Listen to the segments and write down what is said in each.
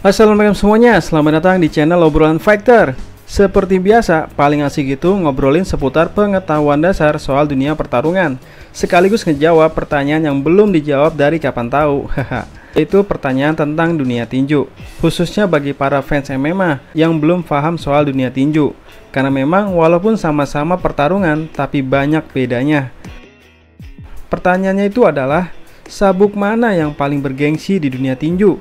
Assalamualaikum semuanya, selamat datang di channel Obrolan Fighter. Seperti biasa, paling asik itu ngobrolin seputar pengetahuan dasar soal dunia pertarungan, sekaligus ngejawab pertanyaan yang belum dijawab dari kapan tahu. Itu pertanyaan tentang dunia tinju, khususnya bagi para fans MMA yang belum paham soal dunia tinju. Karena memang walaupun sama-sama pertarungan, tapi banyak bedanya. Pertanyaannya itu adalah, sabuk mana yang paling bergengsi di dunia tinju?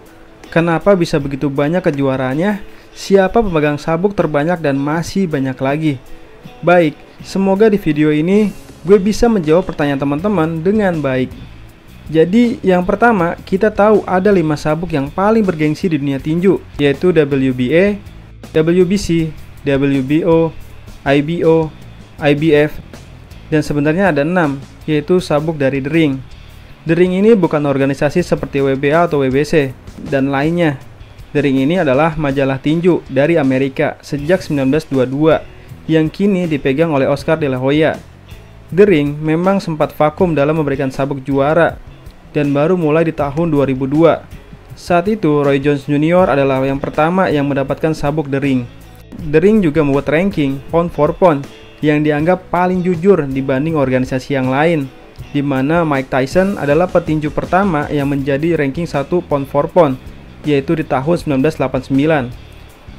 Kenapa bisa begitu banyak kejuaraannya? Siapa pemegang sabuk terbanyak dan masih banyak lagi? Baik, semoga di video ini gue bisa menjawab pertanyaan teman-teman dengan baik. Jadi yang pertama, kita tahu ada 5 sabuk yang paling bergengsi di dunia tinju, yaitu WBA, WBC, WBO, IBO, IBF, dan sebenarnya ada 6, yaitu sabuk dari The Ring. The Ring ini bukan organisasi seperti WBA atau WBC dan lainnya. The Ring ini adalah majalah tinju dari Amerika sejak 1922 yang kini dipegang oleh Oscar De La Hoya. The Ring memang sempat vakum dalam memberikan sabuk juara dan baru mulai di tahun 2002. Saat itu Roy Jones Jr. adalah yang pertama yang mendapatkan sabuk The Ring. The Ring juga membuat ranking pound for pound yang dianggap paling jujur dibanding organisasi yang lain, di mana Mike Tyson adalah petinju pertama yang menjadi ranking 1 pound for pound, yaitu di tahun 1989.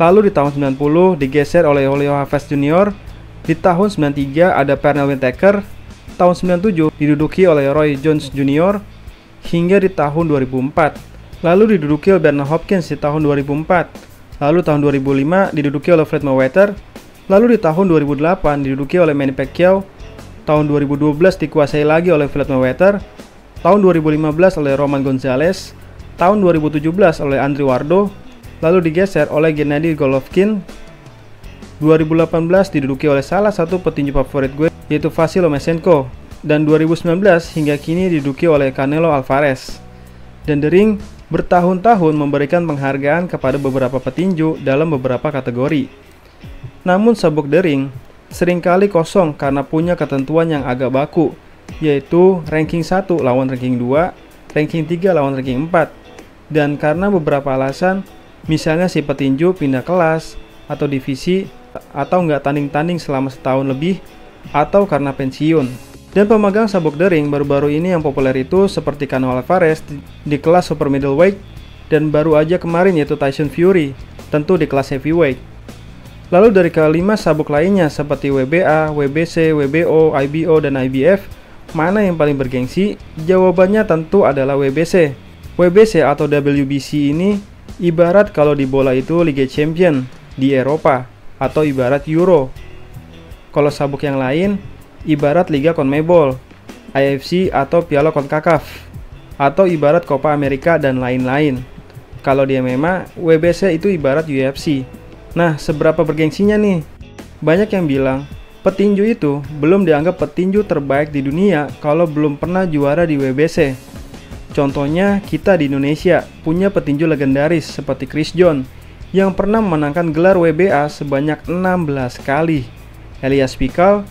Lalu di tahun 90 digeser oleh Leo Havas Jr. Di tahun 93 ada Pernell Whitaker. Tahun 97 diduduki oleh Roy Jones Jr. hingga di tahun 2004. Lalu diduduki oleh Bernard Hopkins di tahun 2004. Lalu tahun 2005 diduduki oleh Floyd Mayweather. Lalu di tahun 2008 diduduki oleh Manny Pacquiao. Tahun 2012 dikuasai lagi oleh Floyd Mayweather. Tahun 2015 oleh Roman Gonzalez. Tahun 2017 oleh Andre Wardell. Lalu digeser oleh Gennady Golovkin. 2018 diduduki oleh salah satu petinju favorit gue, yaitu Vasyl Lomachenko. Dan 2019 hingga kini diduduki oleh Canelo Alvarez. Dan The Ring bertahun-tahun memberikan penghargaan kepada beberapa petinju dalam beberapa kategori. Namun sabuk The Ring seringkali kosong karena punya ketentuan yang agak baku, yaitu ranking 1 lawan ranking 2, ranking 3 lawan ranking 4. Dan karena beberapa alasan, misalnya si petinju pindah kelas atau divisi, atau nggak tanding-tanding selama setahun lebih, atau karena pensiun. Dan pemegang sabuk The Ring baru-baru ini yang populer itu seperti Canelo Alvarez di kelas super middleweight, dan baru aja kemarin yaitu Tyson Fury, tentu di kelas heavyweight. Lalu dari kelima sabuk lainnya seperti WBA, WBC, WBO, IBO, dan IBF, mana yang paling bergengsi? Jawabannya tentu adalah WBC. WBC atau WBC ini ibarat kalau di bola itu Liga Champion di Eropa atau ibarat Euro. Kalau sabuk yang lain ibarat Liga CONMEBOL, AFC atau Piala CONCACAF, atau ibarat Copa America dan lain-lain. Kalau di MMA, WBC itu ibarat UFC. Nah, seberapa bergengsinya nih? Banyak yang bilang, petinju itu belum dianggap petinju terbaik di dunia kalau belum pernah juara di WBC. Contohnya, kita di Indonesia punya petinju legendaris seperti Chris John yang pernah memenangkan gelar WBA sebanyak 16 kali. Elias Pikal,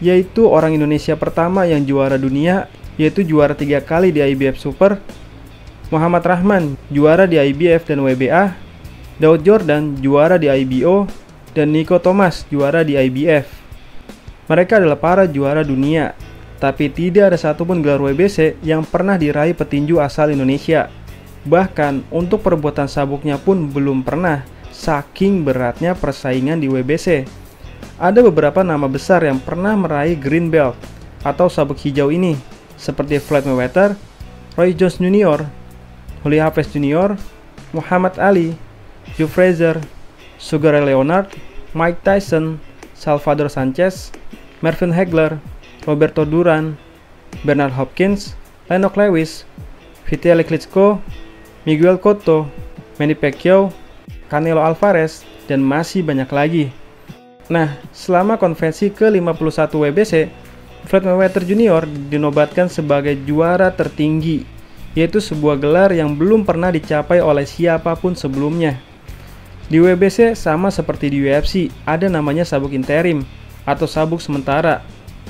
yaitu orang Indonesia pertama yang juara dunia, yaitu juara 3 kali di IBF Super. Muhammad Rahman, juara di IBF dan WBA. Daud Jordan juara di IBO, dan Nico Thomas juara di IBF. Mereka adalah para juara dunia, tapi tidak ada satupun gelar WBC yang pernah diraih petinju asal Indonesia. Bahkan untuk perebutan sabuknya pun belum pernah, saking beratnya persaingan di WBC. Ada beberapa nama besar yang pernah meraih green belt atau sabuk hijau ini, seperti Floyd Mayweather, Roy Jones Jr., Julio Chavez Jr., Muhammad Ali, Joe Frazier, Sugar Ray Leonard, Mike Tyson, Salvador Sanchez, Marvin Hagler, Roberto Duran, Bernard Hopkins, Lennox Lewis, Vitaly Klitschko, Miguel Cotto, Manny Pacquiao, Canelo Alvarez, dan masih banyak lagi. Nah, selama konvensi ke-51 WBC, Floyd Mayweather Jr. dinobatkan sebagai juara tertinggi, yaitu sebuah gelar yang belum pernah dicapai oleh siapapun sebelumnya. Di WBC sama seperti di UFC, ada namanya sabuk interim atau sabuk sementara.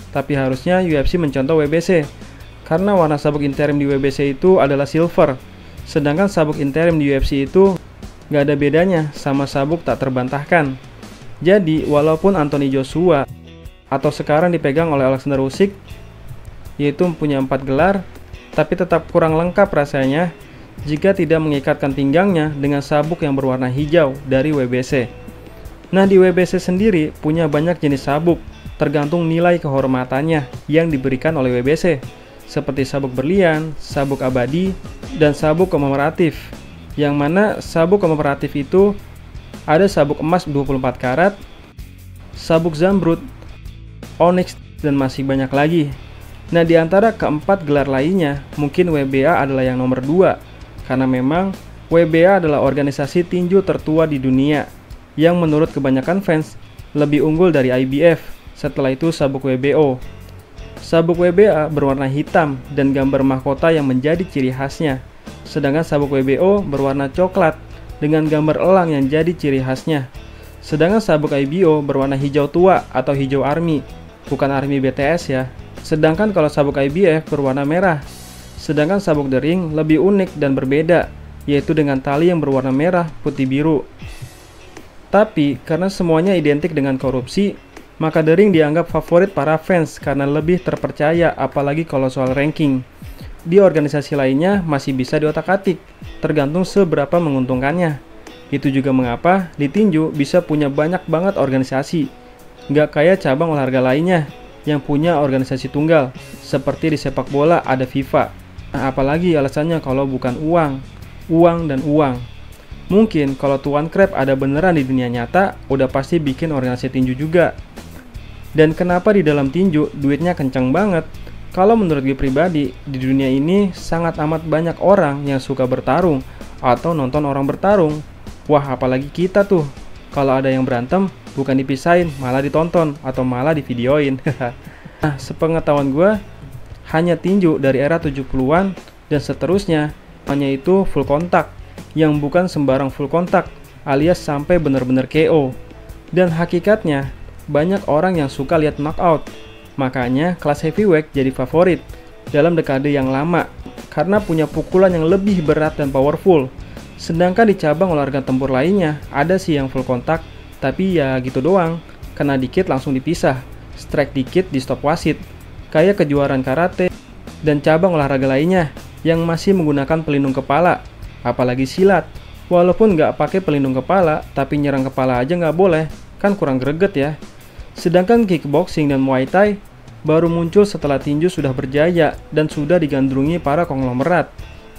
Tapi harusnya UFC mencontoh WBC, karena warna sabuk interim di WBC itu adalah silver, sedangkan sabuk interim di UFC itu Gak ada bedanya sama sabuk tak terbantahkan. Jadi, walaupun Anthony Joshua atau sekarang dipegang oleh Alexander Usyk, yaitu punya 4 gelar, tapi tetap kurang lengkap rasanya jika tidak mengikatkan pinggangnya dengan sabuk yang berwarna hijau dari WBC. Nah, di WBC sendiri punya banyak jenis sabuk, tergantung nilai kehormatannya yang diberikan oleh WBC, seperti sabuk berlian, sabuk abadi, dan sabuk komemoratif. Yang mana sabuk komemoratif itu ada sabuk emas 24 karat, sabuk zamrud, onyx, dan masih banyak lagi. Nah, di antara keempat gelar lainnya, mungkin WBA adalah yang nomor 2, karena memang WBA adalah organisasi tinju tertua di dunia, yang menurut kebanyakan fans lebih unggul dari IBF, setelah itu sabuk WBO. Sabuk WBA berwarna hitam dan gambar mahkota yang menjadi ciri khasnya, sedangkan sabuk WBO berwarna coklat dengan gambar elang yang jadi ciri khasnya. Sedangkan sabuk IBO berwarna hijau tua atau hijau army, bukan army BTS ya. Sedangkan kalau sabuk IBF berwarna merah. Sedangkan sabuk The Ring lebih unik dan berbeda, yaitu dengan tali yang berwarna merah, putih, biru. Tapi karena semuanya identik dengan korupsi, maka The Ring dianggap favorit para fans karena lebih terpercaya, apalagi kalau soal ranking. Di organisasi lainnya masih bisa diotak-atik, tergantung seberapa menguntungkannya. Itu juga mengapa di tinju bisa punya banyak banget organisasi, nggak kayak cabang olahraga lainnya yang punya organisasi tunggal, seperti di sepak bola ada FIFA. Nah, apalagi alasannya kalau bukan uang, uang dan uang. Mungkin kalau Tuan Crab ada beneran di dunia nyata, udah pasti bikin organisasi tinju juga. Dan kenapa di dalam tinju duitnya kencang banget? Kalau menurut gue pribadi, di dunia ini sangat amat banyak orang yang suka bertarung atau nonton orang bertarung. Wah, apalagi kita tuh. Kalau ada yang berantem, bukan dipisahin, malah ditonton atau malah divideoin. Nah, sepengetahuan gue, hanya tinju dari era 70-an dan seterusnya, hanya itu full kontak, yang bukan sembarang full kontak, alias sampai benar-benar KO. Dan hakikatnya, banyak orang yang suka lihat knockout, makanya kelas heavyweight jadi favorit dalam dekade yang lama, karena punya pukulan yang lebih berat dan powerful. Sedangkan di cabang olahraga tempur lainnya, ada sih yang full kontak, tapi ya gitu doang, kena dikit langsung dipisah, strike dikit di stop wasit, kayak kejuaraan karate dan cabang olahraga lainnya yang masih menggunakan pelindung kepala, apalagi silat. Walaupun nggak pakai pelindung kepala, tapi nyerang kepala aja nggak boleh, kan kurang greget ya. Sedangkan kickboxing dan muay thai baru muncul setelah tinju sudah berjaya dan sudah digandrungi para konglomerat.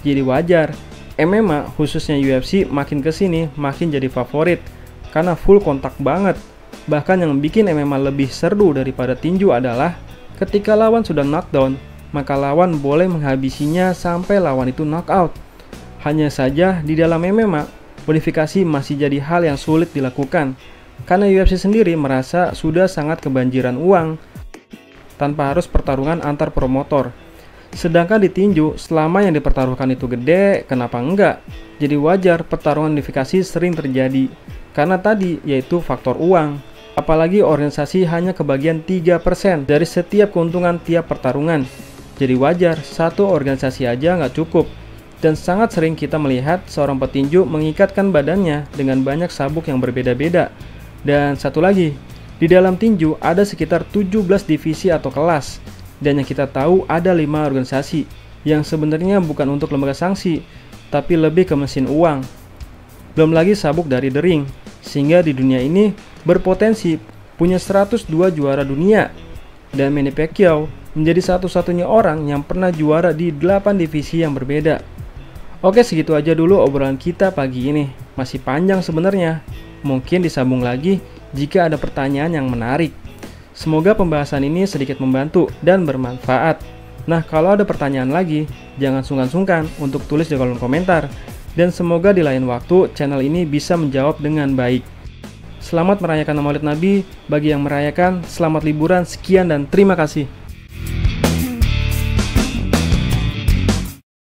Jadi wajar, MMA khususnya UFC makin kesini makin jadi favorit, karena full kontak banget. Bahkan yang bikin MMA lebih seru daripada tinju adalah ketika lawan sudah knockdown, maka lawan boleh menghabisinya sampai lawan itu knockout. Hanya saja di dalam MMA, modifikasi masih jadi hal yang sulit dilakukan, karena UFC sendiri merasa sudah sangat kebanjiran uang tanpa harus pertarungan antar promotor. Sedangkan di tinju, selama yang dipertaruhkan itu gede, kenapa enggak? Jadi wajar pertarungan modifikasi sering terjadi, karena tadi yaitu faktor uang. Apalagi organisasi hanya kebagian 3% dari setiap keuntungan tiap pertarungan. Jadi wajar, satu organisasi aja nggak cukup. Dan sangat sering kita melihat seorang petinju mengikatkan badannya dengan banyak sabuk yang berbeda-beda. Dan satu lagi, di dalam tinju ada sekitar 17 divisi atau kelas. Dan yang kita tahu ada 5 organisasi, yang sebenarnya bukan untuk lembaga sanksi, tapi lebih ke mesin uang. Belum lagi sabuk dari The Ring, sehingga di dunia ini berpotensi punya 102 juara dunia. Dan Manny Pacquiao menjadi satu-satunya orang yang pernah juara di 8 divisi yang berbeda. Oke, segitu aja dulu obrolan kita pagi ini. Masih panjang sebenarnya. Mungkin disambung lagi jika ada pertanyaan yang menarik. Semoga pembahasan ini sedikit membantu dan bermanfaat. Nah, kalau ada pertanyaan lagi, jangan sungkan-sungkan untuk tulis di kolom komentar. Dan semoga di lain waktu channel ini bisa menjawab dengan baik. Selamat merayakan Maulid Nabi. Bagi yang merayakan, selamat liburan, sekian dan terima kasih.